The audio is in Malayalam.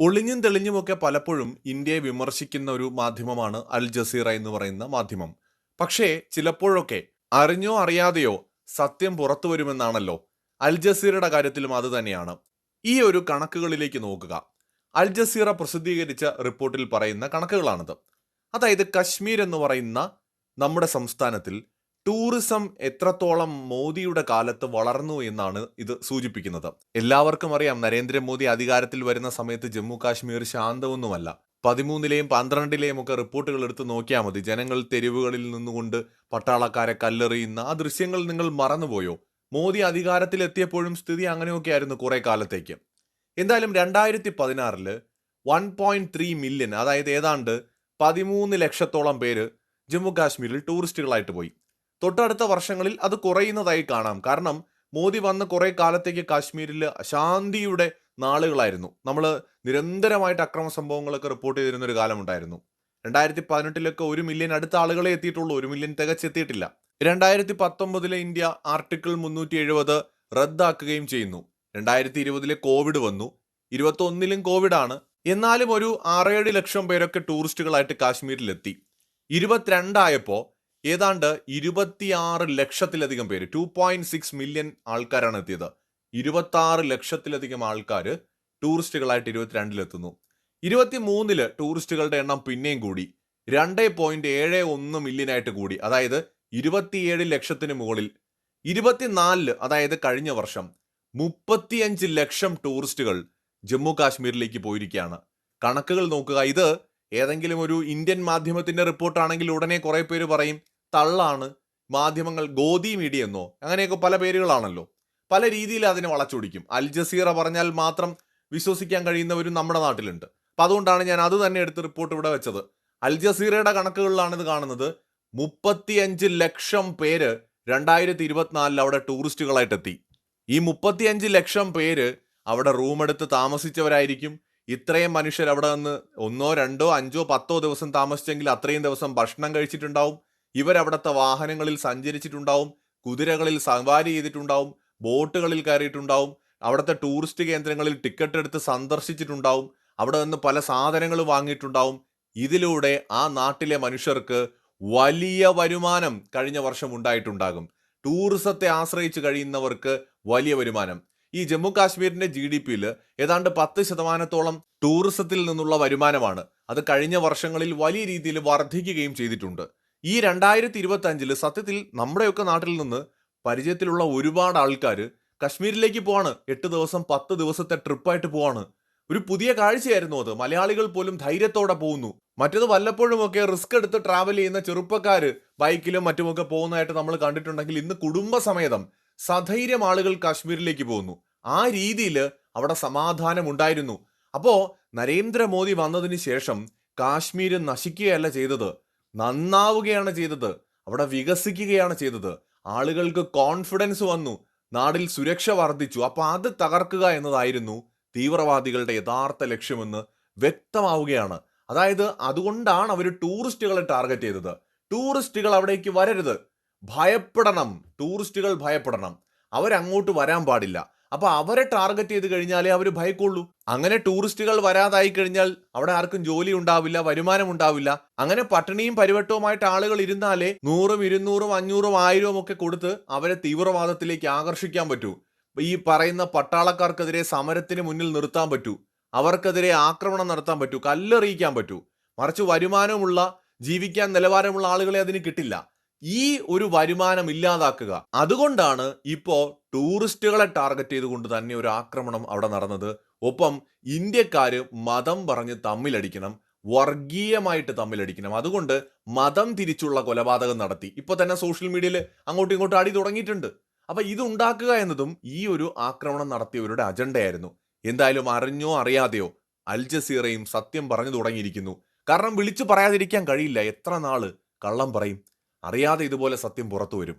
ഒളിഞ്ഞും തെളിഞ്ഞുമൊക്കെ പലപ്പോഴും ഇന്ത്യയെ വിമർശിക്കുന്ന ഒരു മാധ്യമമാണ് അൽ ജസീറ എന്ന് പറയുന്ന മാധ്യമം. പക്ഷേ ചിലപ്പോഴൊക്കെ അറിഞ്ഞോ അറിയാതെയോ സത്യം പുറത്തു വരുമെന്നാണല്ലോ. അൽ ജസീറയുടെ കാര്യത്തിലും അത് തന്നെയാണ്. ഈ ഒരു കണക്കുകളിലേക്ക് നോക്കുക. അൽ ജസീറ പ്രസിദ്ധീകരിച്ച റിപ്പോർട്ടിൽ പറയുന്ന കണക്കുകളാണിത്. അതായത് കശ്മീർ എന്ന് പറയുന്ന നമ്മുടെ സംസ്ഥാനത്തിൽ ടൂറിസം എത്രത്തോളം മോദിയുടെ കാലത്ത് വളർന്നു എന്നാണ് ഇത് സൂചിപ്പിക്കുന്നത്. എല്ലാവർക്കും അറിയാം, നരേന്ദ്രമോദി അധികാരത്തിൽ വരുന്ന സമയത്ത് ജമ്മു കാശ്മീർ ശാന്തമൊന്നുമല്ല. 13ലെയും 12ലെയും ഒക്കെ റിപ്പോർട്ടുകൾ എടുത്ത് നോക്കിയാൽ മതി. ജനങ്ങൾ തെരുവുകളിൽ നിന്നുകൊണ്ട് പട്ടാളക്കാരെ കല്ലെറിയുന്ന ആ ദൃശ്യങ്ങൾ നിങ്ങൾ മറന്നുപോയോ? മോദി അധികാരത്തിലെത്തിയപ്പോഴും സ്ഥിതി അങ്ങനെയൊക്കെ ആയിരുന്നു കുറെ കാലത്തേക്ക്. എന്തായാലും 2016 1.3 മില്യൺ, അതായത് ഏതാണ്ട് 13 ലക്ഷത്തോളം പേര് ജമ്മു കാശ്മീരിൽ ടൂറിസ്റ്റുകളായിട്ട് പോയി. തൊട്ടടുത്ത വർഷങ്ങളിൽ അത് കുറയുന്നതായി കാണാം. കാരണം മോദി വന്ന് കുറെ കാലത്തേക്ക് കാശ്മീരിൽ അശാന്തിയുടെ നാളുകളായിരുന്നു. നമ്മൾ നിരന്തരമായിട്ട് അക്രമ സംഭവങ്ങളൊക്കെ റിപ്പോർട്ട് ചെയ്തിരുന്ന ഒരു കാലമുണ്ടായിരുന്നു. 2018 1 മില്യൺ അടുത്ത ആളുകളെ എത്തിയിട്ടുള്ളൂ. 1 മില്യൺ തികച്ചെത്തിയിട്ടില്ല. 2019 ഇന്ത്യ ആർട്ടിക്കിൾ 370 റദ്ദാക്കുകയും ചെയ്യുന്നു. 2020 കോവിഡ് വന്നു. 21 കോവിഡ് ആണ്. എന്നാലും ഒരു 6-7 ലക്ഷം പേരൊക്കെ ടൂറിസ്റ്റുകളായിട്ട് കാശ്മീരിലെത്തി. 22 ആയപ്പോൾ ഏതാണ്ട് 26 ലക്ഷത്തിലധികം പേര്, 2.6 മില്യൺ ആൾക്കാരാണ് എത്തിയത്. 26 ലക്ഷത്തിലധികം ആൾക്കാർ ടൂറിസ്റ്റുകളായിട്ട് 22 23 ടൂറിസ്റ്റുകളുടെ എണ്ണം പിന്നെയും കൂടി 2.71 മില്യനായിട്ട് കൂടി. അതായത് 27 ലക്ഷത്തിന് മുകളിൽ. 24 അതായത് കഴിഞ്ഞ വർഷം 35 ലക്ഷം ടൂറിസ്റ്റുകൾ ജമ്മു കാശ്മീരിലേക്ക് പോയിരിക്കുകയാണ്. കണക്കുകൾ നോക്കുക. ഇത് ഏതെങ്കിലും ഒരു ഇന്ത്യൻ മാധ്യമത്തിന്റെ റിപ്പോർട്ടാണെങ്കിൽ ഉടനെ കുറെ പേര് പറയും തള്ളാണ്, മാധ്യമങ്ങൾ ഗോദി മീഡിയ എന്നോ അങ്ങനെയൊക്കെ പല പേരുകളാണല്ലോ. പല രീതിയിൽ അതിനെ വളച്ചൊടിക്കും. അൽ ജസീറ പറഞ്ഞാൽ മാത്രം വിശ്വസിക്കാൻ കഴിയുന്നവരും നമ്മുടെ നാട്ടിലുണ്ട്. അപ്പം അതുകൊണ്ടാണ് ഞാൻ അത് തന്നെ എടുത്ത് റിപ്പോർട്ട് ഇവിടെ വെച്ചത്. അൽ ജസീറയുടെ കണക്കുകളിലാണ് ഇത് കാണുന്നത്. 35 ലക്ഷം പേര് 2024 അവിടെ ടൂറിസ്റ്റുകളായിട്ടെത്തി. ഈ 35 ലക്ഷം പേര് അവിടെ റൂം എടുത്ത് താമസിച്ചവരായിരിക്കും. ഇത്രയും മനുഷ്യർ അവിടെ നിന്ന് 1, 2, 5, 10 ദിവസം താമസിച്ചെങ്കിൽ അത്രയും ദിവസം ഭക്ഷണം കഴിച്ചിട്ടുണ്ടാവും. ഇവരവിടുത്തെ വാഹനങ്ങളിൽ സഞ്ചരിച്ചിട്ടുണ്ടാവും, കുതിരകളിൽ സവാരി ചെയ്തിട്ടുണ്ടാവും, ബോട്ടുകളിൽ കയറിയിട്ടുണ്ടാവും, അവിടുത്തെ ടൂറിസ്റ്റ് കേന്ദ്രങ്ങളിൽ ടിക്കറ്റ് എടുത്ത് സന്ദർശിച്ചിട്ടുണ്ടാവും, അവിടെ നിന്ന് പല സാധനങ്ങൾ വാങ്ങിയിട്ടുണ്ടാവും. ഇതിലൂടെ ആ നാട്ടിലെ മനുഷ്യർക്ക് വലിയ വരുമാനം കഴിഞ്ഞ വർഷം ഉണ്ടായിട്ടുണ്ടാകും. ടൂറിസത്തെ ആശ്രയിച്ച് കഴിയുന്നവർക്ക് വലിയ വരുമാനം. ഈ ജമ്മു കാശ്മീരിന്റെ GDP-യിൽ ഏതാണ്ട് 10% ടൂറിസത്തിൽ നിന്നുള്ള വരുമാനമാണ്. അത് കഴിഞ്ഞ വർഷങ്ങളിൽ വലിയ രീതിയിൽ വർദ്ധിക്കുകയും ചെയ്തിട്ടുണ്ട്. ഈ 2025 സത്യത്തിൽ നമ്മുടെയൊക്കെ നാട്ടിൽ നിന്ന് പരിചയത്തിലുള്ള ഒരുപാട് ആൾക്കാർ കശ്മീരിലേക്ക് പോവാണ്. 8 ദിവസം 10 ദിവസത്തെ ട്രിപ്പായിട്ട് പോവാണ്. ഒരു പുതിയ കാഴ്ചയായിരുന്നു അത്. മലയാളികൾ പോലും ധൈര്യത്തോടെ പോകുന്നു. മറ്റത് വല്ലപ്പോഴുമൊക്കെ റിസ്ക് എടുത്ത് ട്രാവൽ ചെയ്യുന്ന ചെറുപ്പക്കാർ ബൈക്കിലും മറ്റുമൊക്കെ പോകുന്നതായിട്ട് നമ്മൾ കണ്ടിട്ടുണ്ടെങ്കിൽ ഇന്ന് കുടുംബസമേതം സധൈര്യം ആളുകൾ കാശ്മീരിലേക്ക് പോകുന്നു. ആ രീതിയിൽ അവിടെ സമാധാനം ഉണ്ടായിരുന്നു. അപ്പോൾ നരേന്ദ്രമോദി വന്നതിന് ശേഷം കാശ്മീർ നശിക്കുകയല്ല ചെയ്തത്, നന്നാവുകയാണ് ചെയ്തത്. അവിടെ വികസിക്കുകയാണ് ചെയ്തത്. ആളുകൾക്ക് കോൺഫിഡൻസ് വന്നു, നാടിൽ സുരക്ഷ വർദ്ധിച്ചു. അപ്പൊ അത് തകർക്കുക എന്നതായിരുന്നു തീവ്രവാദികളുടെ യഥാർത്ഥ ലക്ഷ്യമെന്ന് വ്യക്തമാവുകയാണ്. അതായത് അതുകൊണ്ടാണ് അവർ ടൂറിസ്റ്റുകളെ ടാർഗറ്റ് ചെയ്തത്. ടൂറിസ്റ്റുകൾ അവിടേക്ക് വരരുത്, ഭയപ്പെടണം. ടൂറിസ്റ്റുകൾ ഭയപ്പെടണം, അവരങ്ങോട്ട് വരാൻ പാടില്ല. അപ്പൊ അവരെ ടാർഗറ്റ് ചെയ്ത് കഴിഞ്ഞാലേ അവർ ഭയക്കുള്ളൂ. അങ്ങനെ ടൂറിസ്റ്റുകൾ വരാതായി കഴിഞ്ഞാൽ അവിടെ ആർക്കും ജോലി ഉണ്ടാവില്ല, വരുമാനം ഉണ്ടാവില്ല. അങ്ങനെ പട്ടിണിയും പരിവട്ടവുമായിട്ട് ആളുകൾ ഇരുന്നാലേ 100, 200, 500, 1000 ഒക്കെ കൊടുത്ത് അവരെ തീവ്രവാദത്തിലേക്ക് ആകർഷിക്കാൻ പറ്റൂ. ഈ പറയുന്ന പട്ടാളക്കാർക്കെതിരെ സമരത്തിന് മുന്നിൽ നിർത്താൻ പറ്റൂ, അവർക്കെതിരെ ആക്രമണം നടത്താൻ പറ്റൂ, കല്ലെറിയിക്കാൻ പറ്റൂ. മറിച്ച് വരുമാനമുള്ള, ജീവിക്കാൻ നിലവാരമുള്ള ആളുകളെ അതിന് കിട്ടില്ല. ഈ ഒരു വരുമാനം ഇല്ലാതാക്കുക. അതുകൊണ്ടാണ് ഇപ്പോ ടൂറിസ്റ്റുകളെ ടാർഗറ്റ് ചെയ്തുകൊണ്ട് തന്നെ ഒരു ആക്രമണം അവിടെ നടന്നത്. ഒപ്പം ഇന്ത്യക്കാര് മതം പറഞ്ഞ് തമ്മിലടിക്കണം, വർഗീയമായിട്ട് തമ്മിലടിക്കണം. അതുകൊണ്ട് മതം തിരിച്ചുള്ള കൊലപാതകം നടത്തി. ഇപ്പൊ തന്നെ സോഷ്യൽ മീഡിയയിൽ അങ്ങോട്ടും ഇങ്ങോട്ടും അടി തുടങ്ങിയിട്ടുണ്ട്. അപ്പൊ ഇത് ഉണ്ടാക്കുക എന്നതും ഈ ഒരു ആക്രമണം നടത്തിയവരുടെ അജണ്ടയായിരുന്നു. എന്തായാലും അറിഞ്ഞോ അറിയാതെയോ അൽ ജസീറയും സത്യം പറഞ്ഞു തുടങ്ങിയിരിക്കുന്നു. കാരണം വിളിച്ചു പറയാതിരിക്കാൻ കഴിയില്ല. എത്ര നാള് കള്ളം പറയും? അറിയാതെ ഇതുപോലെ സത്യം പുറത്തു വരും.